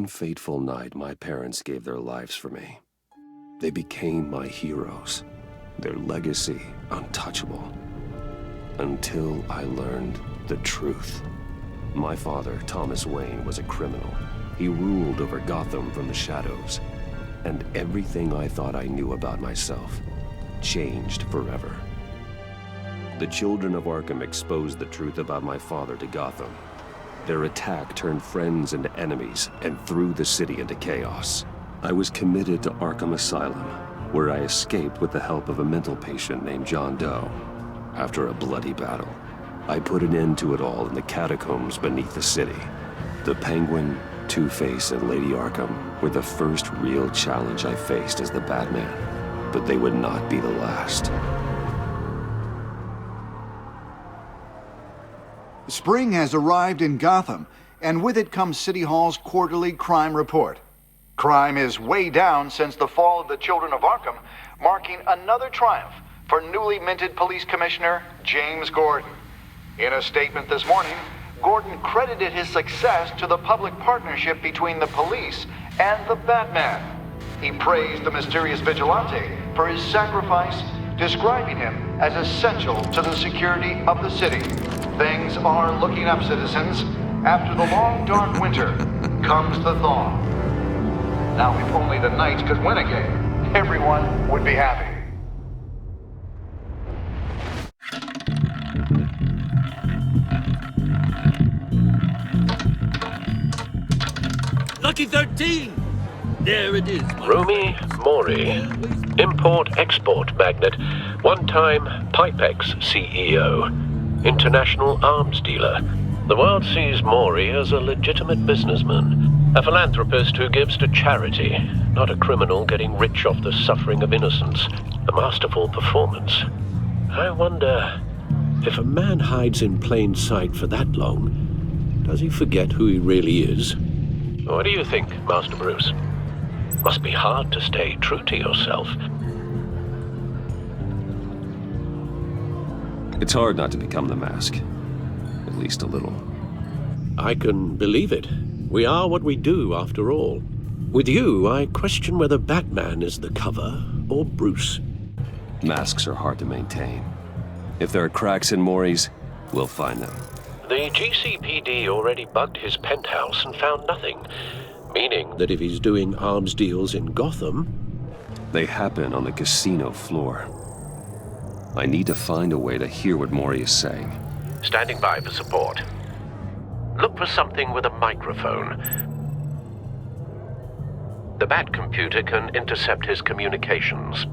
one fateful night, my parents gave their lives for me. They became my heroes, their legacy untouchable. Until I learned the truth. My father, Thomas Wayne, was a criminal. He ruled over Gotham from the shadows. And everything I thought I knew about myself changed forever. The children of Arkham exposed the truth about my father to Gotham. Their attack turned friends into enemies and threw the city into chaos. I was committed to Arkham Asylum, where I escaped with the help of a mental patient named John Doe. After a bloody battle, I put an end to it all in the catacombs beneath the city. The Penguin, Two-Face, and Lady Arkham were the first real challenge I faced as the Batman, but they would not be the last. Spring has arrived in Gotham, and with it comes City Hall's quarterly crime report. Crime is way down since the fall of the Children of Arkham, marking another triumph for newly minted Police Commissioner James Gordon. In a statement this morning, Gordon credited his success to the public partnership between the police and the Batman. He praised the mysterious vigilante for his sacrifice, describing him as essential to the security of the city. Things are looking up, citizens. After the long, dark winter comes the thaw. Now, if only the Knights could win a game, everyone would be happy. Lucky 13! There it is. Rumi Mori, import-export magnate, one-time Pipex CEO, international arms dealer. The world sees Mori as a legitimate businessman, a philanthropist who gives to charity, not a criminal getting rich off the suffering of innocence. A masterful performance. I wonder, if a man hides in plain sight for that long, does he forget who he really is? What do you think, Master Bruce? Must be hard to stay true to yourself. It's hard not to become the Mask. At least a little. I can believe it. We are what we do, after all. With you, I question whether Batman is the cover or Bruce. Masks are hard to maintain. If there are cracks in Mori's, we'll find them. The GCPD already bugged his penthouse and found nothing, meaning that if he's doing arms deals in Gotham... They happen on the casino floor. I need to find a way to hear what Mori is saying. Standing by for support. Look for something with a microphone. The Bat computer can intercept his communications.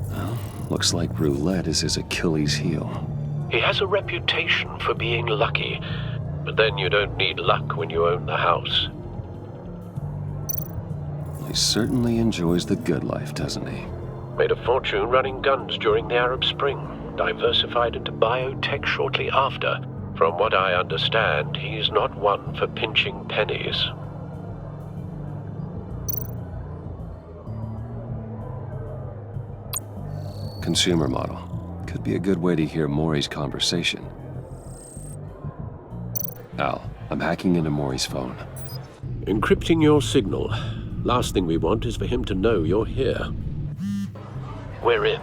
Well, looks like roulette is his Achilles heel. He has a reputation for being lucky, but then you don't need luck when you own the house. He certainly enjoys the good life, doesn't he? Made a fortune running guns during the Arab Spring, diversified into biotech shortly after. From what I understand, he's not one for pinching pennies. Consumer model. Could be a good way to hear Mori's conversation. Al, I'm hacking into Mori's phone. Encrypting your signal. Last thing we want is for him to know you're here. We're in.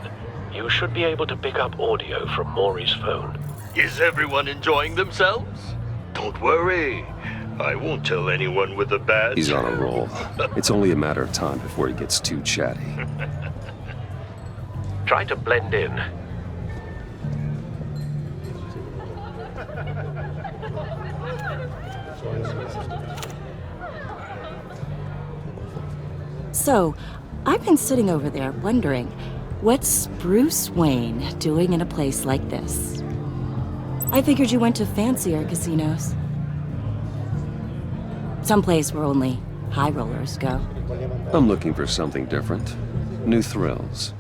You should be able to pick up audio from Mori's phone. Is everyone enjoying themselves? Don't worry. I won't tell anyone with a badge. He's on a roll. It's only a matter of time before he gets too chatty. Try to blend in. So, I've been sitting over there wondering, what's Bruce Wayne doing in a place like this? I figured you went to fancier casinos. Someplace where only high rollers go. I'm looking for something different. New thrills.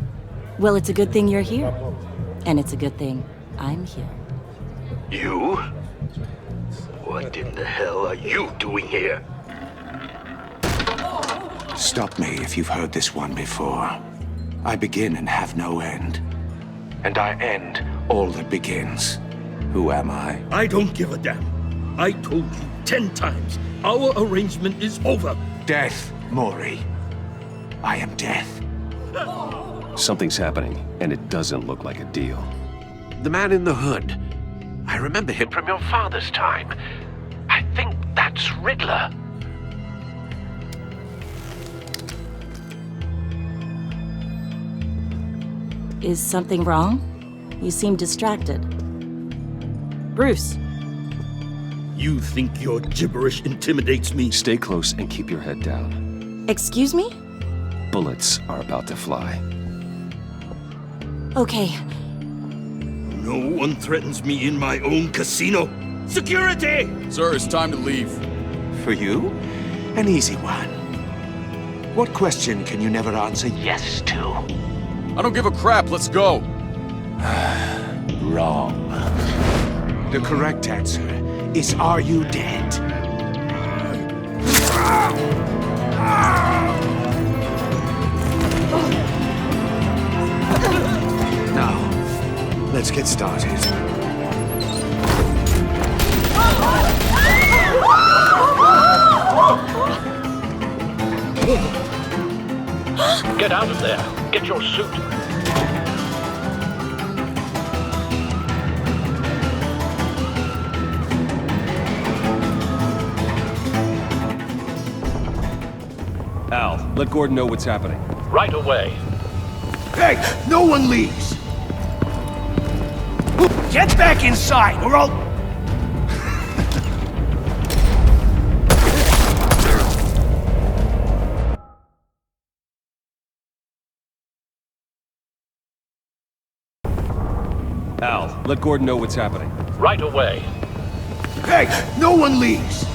Well, it's a good thing you're here. And it's a good thing I'm here. You? What in the hell are you doing here? Stop me if you've heard this one before. I begin and have no end. And I end all that begins. Who am I? I don't give a damn. I told you 10 times. Our arrangement is over. Death, Maury. I am death. Something's happening, and it doesn't look like a deal. The man in the hood. I remember him from your father's time. I think that's Riddler. Is something wrong? You seem distracted. Bruce. You think your gibberish intimidates me? Stay close and keep your head down. Excuse me? Bullets are about to fly. Okay. No one threatens me in my own casino. Security! Sir, it's time to leave. For you? An easy one. What question can you never answer yes to? I don't give a crap, let's go. Wrong. The correct answer is, are you dead? Now, let's get started. Get out of there. Get your suit. Al, let Gordon know what's happening. Right away. Hey, no one leaves! Get back inside, or I'll... Al, let Gordon know what's happening. Right away. Hey, no one leaves!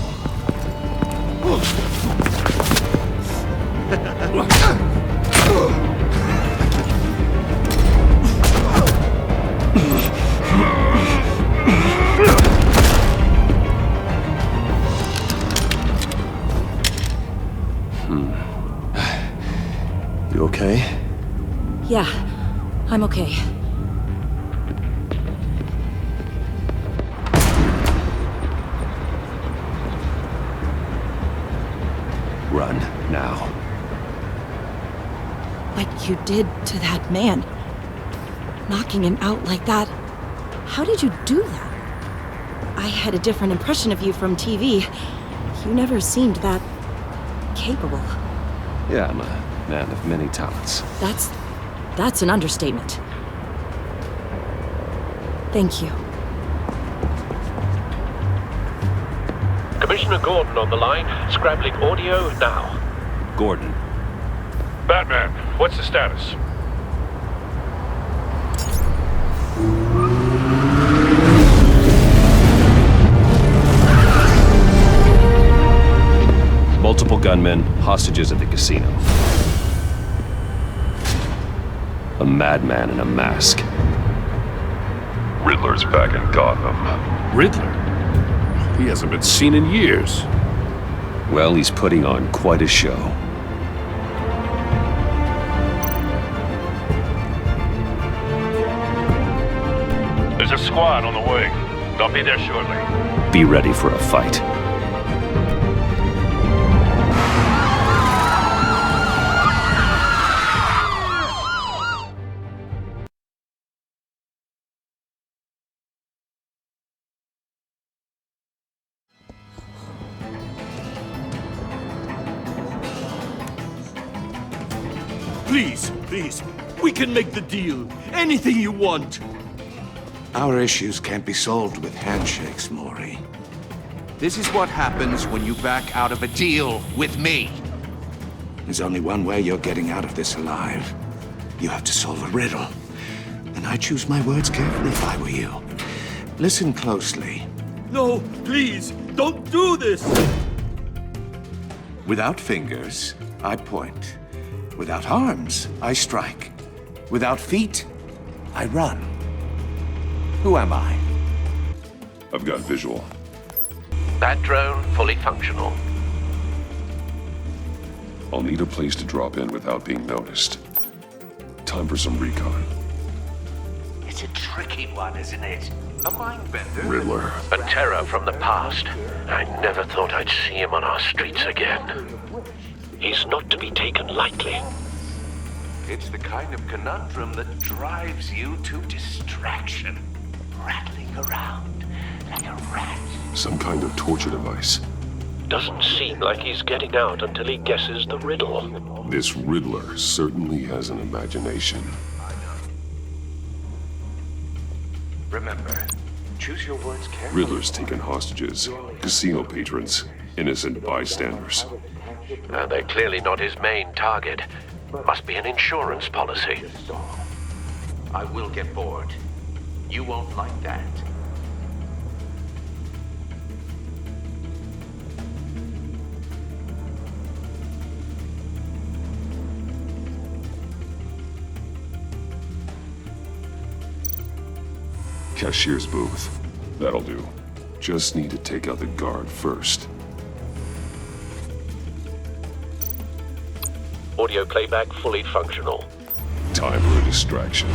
You okay? Yeah, I'm okay. Run, now. What you did to that man. Knocking him out like that. How did you do that? I had a different impression of you from TV. You never seemed that capable. Yeah, I'm a man of many talents. That's an understatement. Thank you. Commissioner Gordon on the line. Scrabbling audio now. Gordon. Batman, what's the status? Multiple gunmen, hostages at the casino. A madman in a mask. Riddler's back in Gotham. Riddler? He hasn't been seen in years. Well, he's putting on quite a show. There's a squad on the way. They'll be there shortly. Be ready for a fight. Please, we can make the deal. Anything you want. Our issues can't be solved with handshakes, Maury. This is what happens when you back out of a deal with me. There's only one way you're getting out of this alive. You have to solve a riddle. And I choose my words carefully if I were you. Listen closely. No, please, don't do this. Without fingers, I point. Without arms, I strike. Without feet, I run. Who am I? I've got visual. That drone fully functional. I'll need a place to drop in without being noticed. Time for some recon. It's a tricky one, isn't it? A mindbender? Riddler. A terror from the past. I never thought I'd see him on our streets again. He's not to be taken lightly. It's the kind of conundrum that drives you to distraction. Rattling around like a rat. Some kind of torture device. Doesn't seem like he's getting out until he guesses the riddle. This Riddler certainly has an imagination. Remember, choose your words carefully. Riddler's taken hostages, casino patrons, innocent bystanders. They're clearly not his main target. Must be an insurance policy. I will get bored. You won't like that. Cashier's booth. That'll do. Just need to take out the guard first. Audio playback fully functional. Time for a distraction.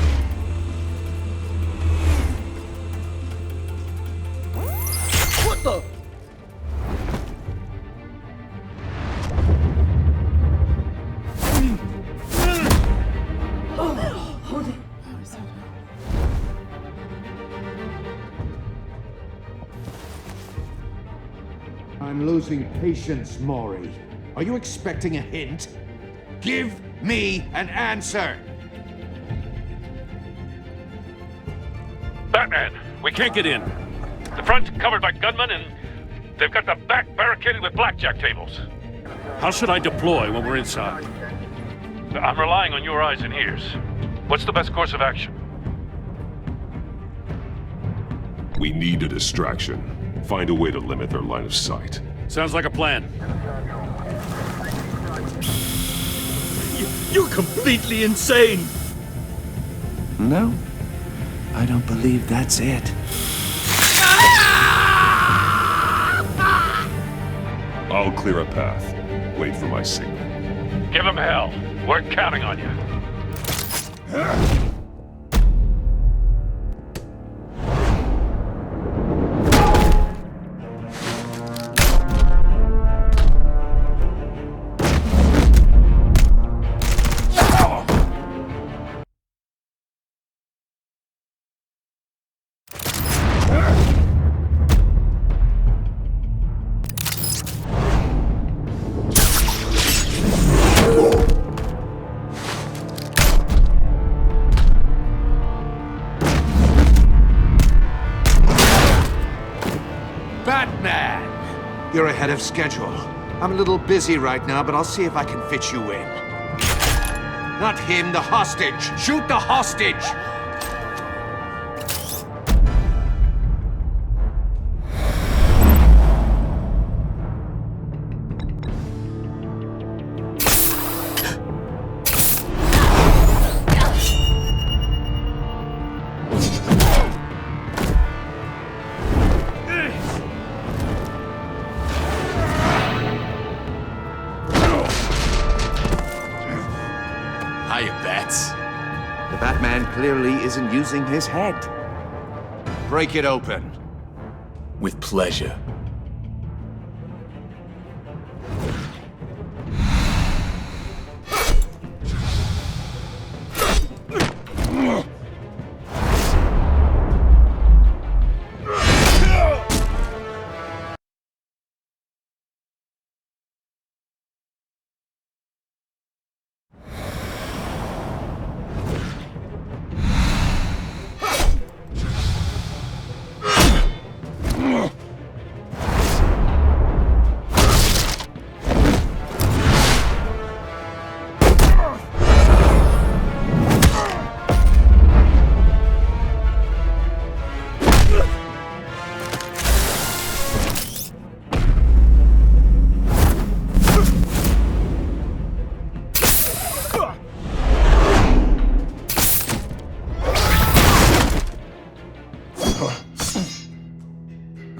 What the? I'm losing patience, Maury. Are you expecting a hint? Give me an answer! Batman, we can't get in. The front's covered by gunmen, and they've got the back barricaded with blackjack tables. How should I deploy when we're inside? I'm relying on your eyes and ears. What's the best course of action? We need a distraction. Find a way to limit their line of sight. Sounds like a plan. You're completely insane! No, I don't believe that's it. I'll clear a path. Wait for my signal. Give him hell. We're counting on you. Batman! You're ahead of schedule. I'm a little busy right now, but I'll see if I can fit you in. Not him, the hostage! Shoot the hostage! Hiya, Bats. The Batman clearly isn't using his head. Break it open. With pleasure.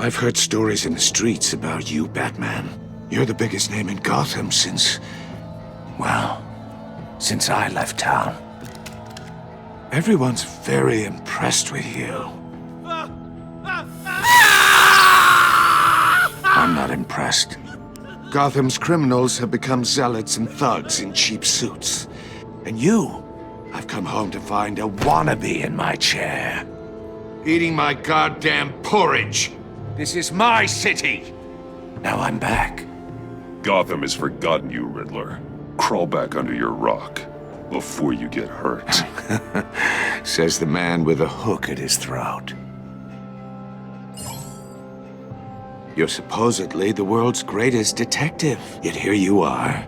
I've heard stories in the streets about you, Batman. You're the biggest name in Gotham since... well, since I left town. Everyone's very impressed with you. I'm not impressed. Gotham's criminals have become zealots and thugs in cheap suits. And you, I've come home to find a wannabe in my chair. Eating my goddamn porridge. This is my city. Now I'm back. Gotham has forgotten you, Riddler. Crawl back under your rock before you get hurt. Says the man with a hook at his throat. You're supposedly the world's greatest detective, yet here you are,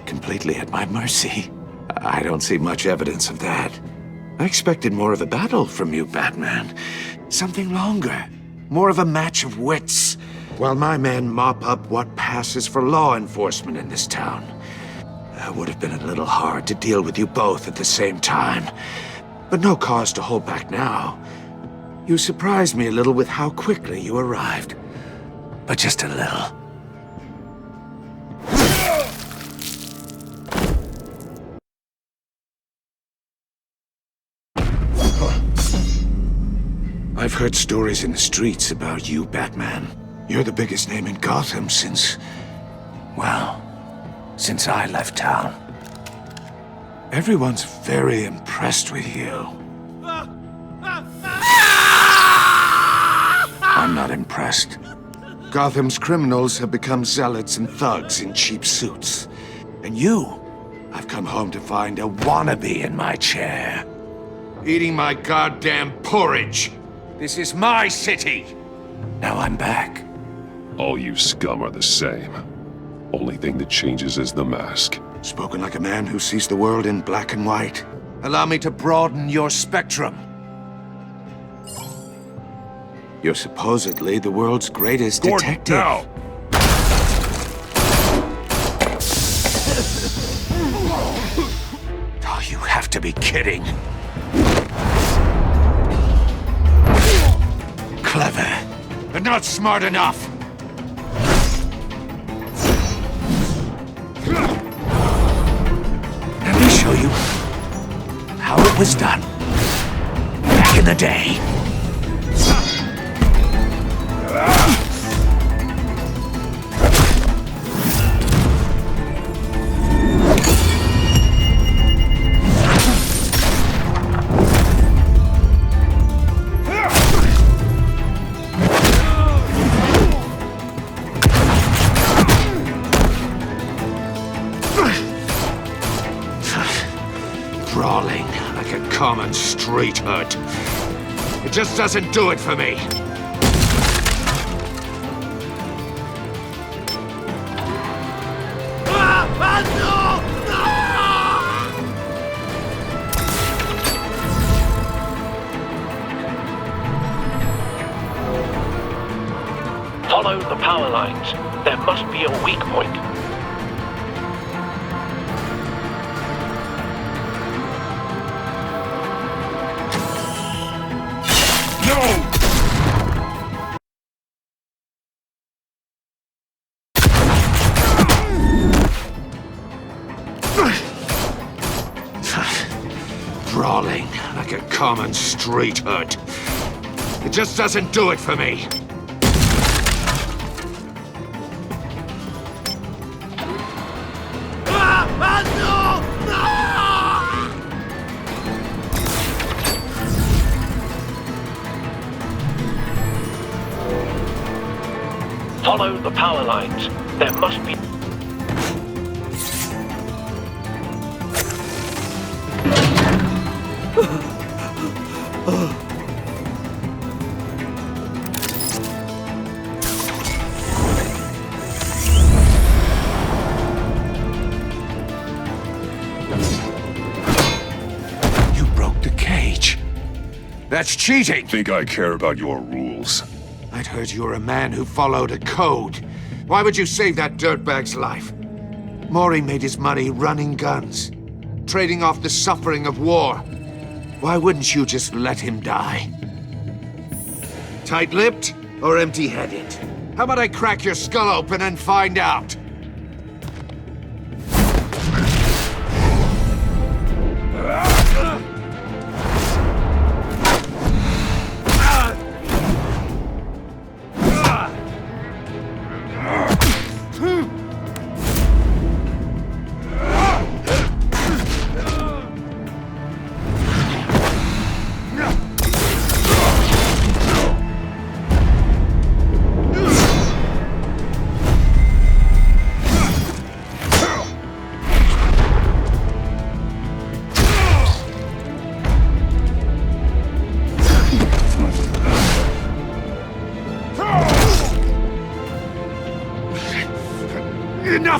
completely at my mercy. I don't see much evidence of that. I expected more of a battle from you, Batman. Something longer. More of a match of wits. While my men mop up what passes for law enforcement in this town. It would have been a little hard to deal with you both at the same time. But no cause to hold back now. You surprised me a little with how quickly you arrived. But just a little. I've heard stories in the streets about you, Batman. You're the biggest name in Gotham since... well, since I left town. Everyone's very impressed with you. I'm not impressed. Gotham's criminals have become zealots and thugs in cheap suits. And you, I've come home to find a wannabe in my chair. Eating my goddamn porridge. This is my city. Now I'm back. All you scum are the same. Only thing that changes is the mask. Spoken like a man who sees the world in black and white. Allow me to broaden your spectrum. You're supposedly the world's greatest detective. Now! Oh, you have to be kidding. Clever, but not smart enough. Let me show you how it was done back in the day. Brawling like a common street hood. It just doesn't do it for me. Follow the power lines. There must be a weak point. Brawling like a common street hood. It just doesn't do it for me. Follow the power lines. There must be... You broke the cage. That's cheating. Think I care about your rules? I'd heard you were a man who followed a code. Why would you save that dirtbag's life? Mori made his money running guns, trading off the suffering of war. Why wouldn't you just let him die? Tight-lipped or empty-headed? How about I crack your skull open and find out?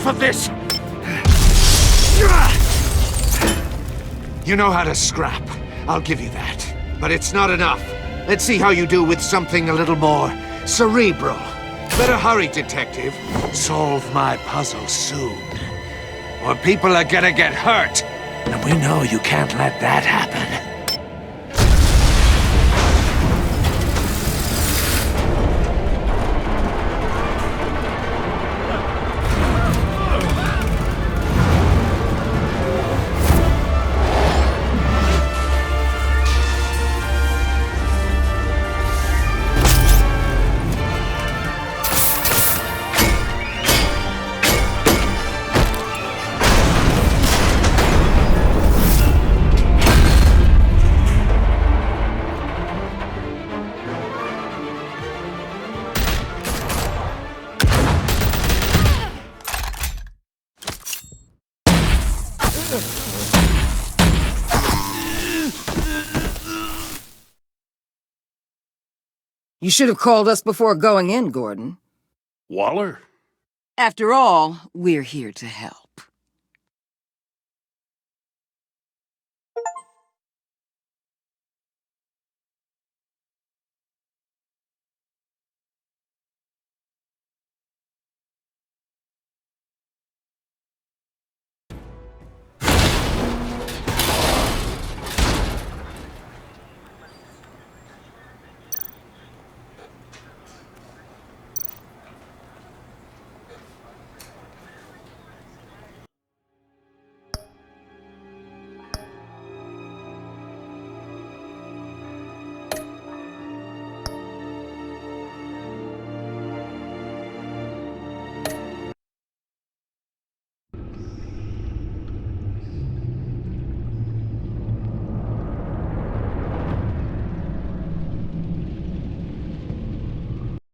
enough of this! You know how to scrap. I'll give you that. But it's not enough. Let's see how you do with something a little more cerebral. Better hurry, detective. Solve my puzzle soon. Or people are gonna get hurt. And we know you can't let that happen. You should have called us before going in, Gordon. Waller? After all, we're here to help.